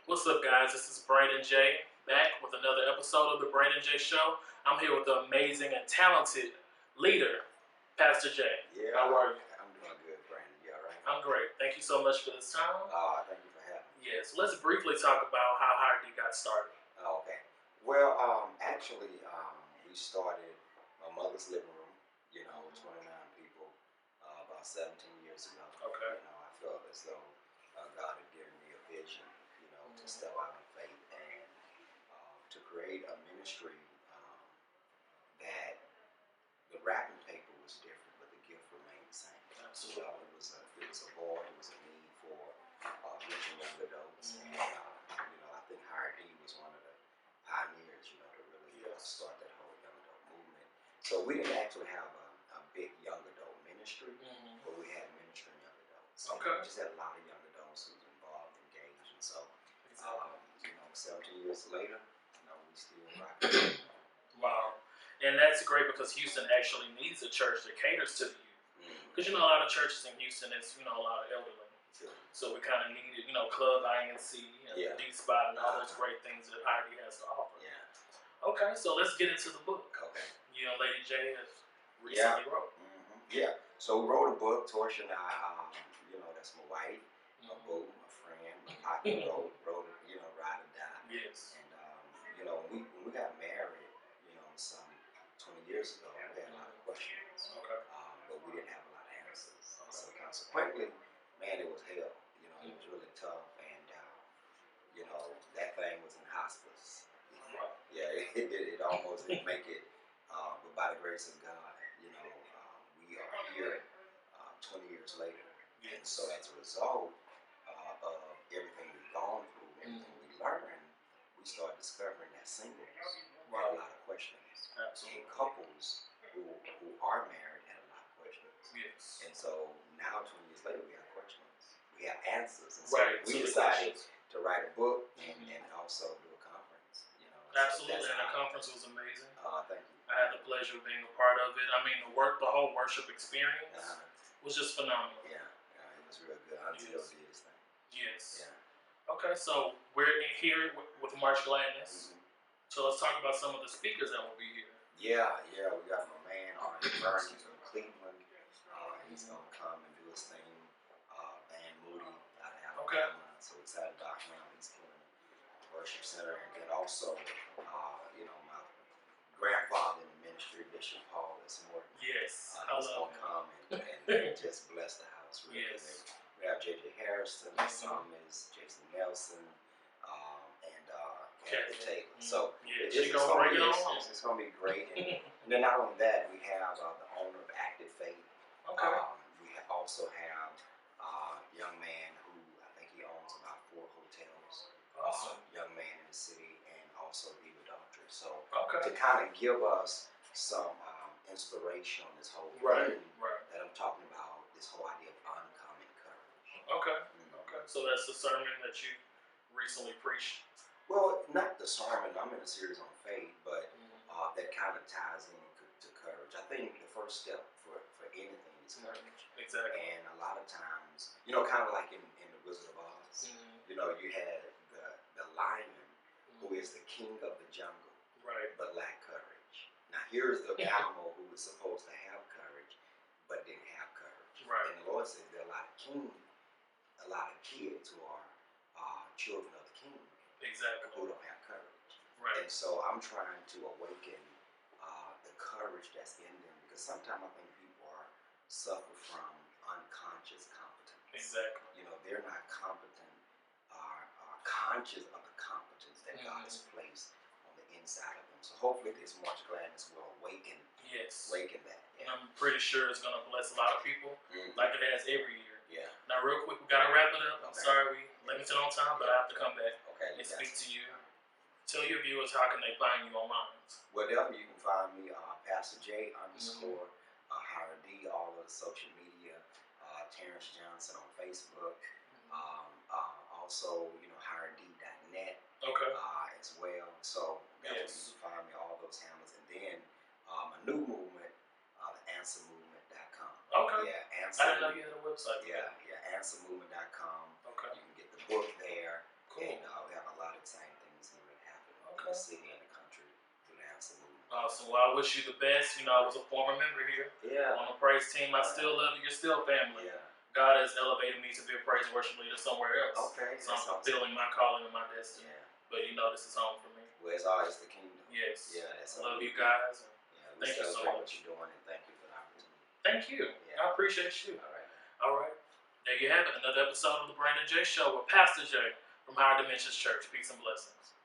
What's up, guys? This is Brandon J. back with another episode of the Brandon J. Show. I'm here with the amazing and talented leader, Pastor J. Yeah. How are you? I'm doing good, Brandon. You all right? I'm great. Thank you so much for this time. Thank you for having me. Yes, let's briefly talk about how Hardy got started. Okay. Well, actually, we started my mother's living room. 29 people, about 17 years ago. Okay. I felt as though God had given me a vision, to step out in faith and to create a ministry that the wrapping paper was different, but the gift remained the same. Absolutely. It was a void. It was a need for reaching young adults, and I think Hardy was one of the pioneers, to really start that whole young adult movement. So we didn't actually have a big young adult ministry, but we had ministry in young adults. Okay. We just had a lot of young adults who was involved, engaged, and so 17 years later, we still rock. Wow. And that's great because Houston actually needs a church that caters to the youth. Because a lot of churches in Houston is a lot of elderly. So we kind of needed, Club INC and D Spot and all those great things that Hardy has to offer. Yeah. Okay, so let's get into the book. Okay. Lady J has recently wrote. Yeah. So we wrote a book. Torsha and I, that's my wife, my boo, my friend, my pocket wrote it, ride or die. Yes. And when we got married, some 20 years ago, we had a lot of questions. Okay. But we didn't have a lot of answers. Okay. So consequently, man, it was hell. It was really tough, and that thing was in hospice. Right. Yeah, it almost didn't make it. But by the grace of God, we are here 20 years later. Yes. And so as a result of everything we've gone through, everything we learned, we started discovering that singles had a lot of questions. Absolutely. And couples who are married had a lot of questions. Yes. And so now, 20 years later, we have questions. We have answers. And so we decided to write a book and also do a conference. Absolutely, and the conference was amazing. Thank you. I had the pleasure of being a part of it. I mean, the whole worship experience was just phenomenal. Yeah, it was real good. Until did his thing. Yes. Yeah. Okay, so we're here with March Gladness. So let's talk about some of the speakers that will be here. Yeah. We got my man Arnie Burns from Cleveland. He's gonna come and do his thing. Van Moody out of Alabama. Okay. So excited about him. He's killing the worship center, and then also, my grandfather in the ministry, Bishop Paul S. Morton. Yes. He's gonna come and just bless the house. Really. Yes. We have J.J. Harrison, some is Jason Nelson, and Kathy Taylor. So it's going to be great. And then not only that, we have the owner of Active Faith. Okay. We also have a young man who I think he owns about 4 hotels. Awesome. Young man in the city, and also Diva Doctor. So to kind of give us some inspiration on this whole thing that I'm talking about, this whole idea of uncommon courage. Okay. Okay. So that's the sermon that you recently preached. Well, not the sermon. I'm in a series on faith, but that kind of ties into courage. I think the first step for anything is courage. Exactly. And a lot of times, kind of like in The Wizard of Oz, you had the lion who is the king of the jungle, but lacked courage. Now here's the animal who was supposed to have courage, but didn't have courage. Right. And the Lord says there are a lot of kids who are children of the king. Exactly. Who don't have courage. Right. And so I'm trying to awaken the courage that's in them, because sometimes I think people suffer from unconscious competence. Exactly. They're not competent or conscious of the competence that God has placed on the inside of them. So hopefully this March Gladness will awaken that. And I'm pretty sure it's going to bless a lot of people, like it has every year. Yeah. Now, real quick, we got to wrap it up. I'm sorry we limited on time, but I have to come back and speak to you. Tell your viewers, how can they find you online? Well, definitely you can find me Pastor J _ Howard D, all of the social media, Terrance Johnson on Facebook, also HowardD.net as well. So definitely you can find me all those handles, and then my new movement, AnswerMovement.com. Okay. Yeah, I didn't know you had a website. Yeah, AnswerMovement.com. Okay. You can get the book there. Cool. And we have wish you the best. You know, I was a former member here on the praise team. I still love you. You're still family. Yeah. God has elevated me to be a praise and worship leader somewhere else. Okay. So I'm fulfilling my calling and my destiny. Yeah. But you know, this is home for me. Well, it's always the kingdom. Yes. Yeah. I love you guys. We thank you so celebrate much. what you're doing, and thank you for the opportunity. Thank you. Yeah. I appreciate you. All right. All right. There you have it. Another episode of the Brandon J. Show with Pastor J from Higher Dimensions Church. Peace and blessings.